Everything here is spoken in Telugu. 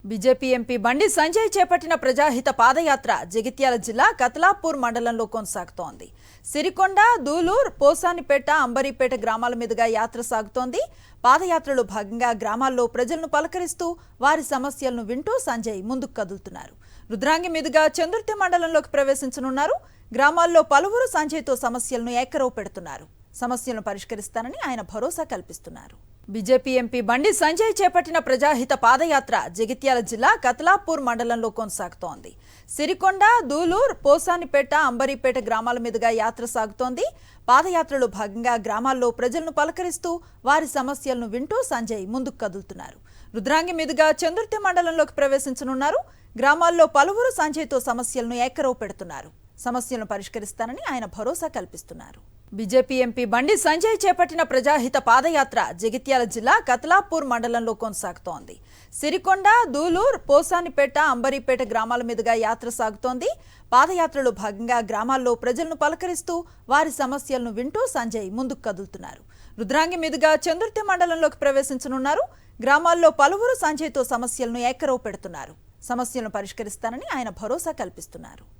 బీజేపీ ఎంపీ బండి సంజయ్ చేపట్టిన ప్రజాహిత పాదయాత్ర జగిత్యాల జిల్లా కతలాపూర్ మండలంలో కొనసాగుతోంది. సిరికొండ, దూలూర్, పోసానిపేట, అంబరిపేట గ్రామాల మీదుగా యాత్ర సాగుతోంది. పాదయాత్రలో భాగంగా గ్రామాల్లో ప్రజలను పలకరిస్తూ వారి సమస్యలను వింటూ సంజయ్ ముందుకు కదులుతున్నారు. రుద్రాంగి మీదుగా చందుర్తి మండలంలోకి ప్రవేశించనున్నారు. గ్రామాల్లో పలువురు సంజయ్తో సమస్యలను ఏకరవు పెడుతున్నారు. సమస్యలను పరిష్కరిస్తానని ఆయన భరోసా కల్పిస్తున్నారు. బీజేపీ ఎంపీ బండి సంజయ్ చేపట్టిన ప్రజాహిత పాదయాత్ర జగిత్యాల జిల్లా కతలాపూర్ మండలంలో కొనసాగుతోంది. సిరికొండ, దూలూర్, పోసానిపేట, అంబరిపేట గ్రామాల మీదుగా యాత్ర సాగుతోంది. పాదయాత్రలో భాగంగా గ్రామాల్లో ప్రజలను పలకరిస్తూ వారి సమస్యలను వింటూ సంజయ్ ముందుకు కదులుతున్నారు. రుద్రాంగి మీదుగా చందుర్తి మండలంలోకి ప్రవేశించనున్నారు. గ్రామాల్లో పలువురు సంజయ్తో సమస్యలను ఏకరవు పెడుతున్నారు. సమస్యలను పరిష్కరిస్తానని ఆయన భరోసా కల్పిస్తున్నారు. బీజేపీ ఎంపీ బండి సంజయ్ చేపట్టిన ప్రజాహిత పాదయాత్ర జగిత్యాల జిల్లా కతలాపూర్ మండలంలో కొనసాగుతోంది. సిరికొండ, దూలూర్, పోసానిపేట, అంబరిపేట గ్రామాల మీదుగా యాత్ర సాగుతోంది. పాదయాత్రలో భాగంగా గ్రామాల్లో ప్రజలను పలకరిస్తూ వారి సమస్యలను వింటూ సంజయ్ ముందుకు కదులుతున్నారు. రుద్రాంగి మీదుగా చందుర్తి మండలంలోకి ప్రవేశించనున్నారు. గ్రామాల్లో పలువురు సంజయ్తో సమస్యలను ఏకరవు పెడుతున్నారు. సమస్యలను పరిష్కరిస్తానని ఆయన భరోసా కల్పిస్తున్నారు.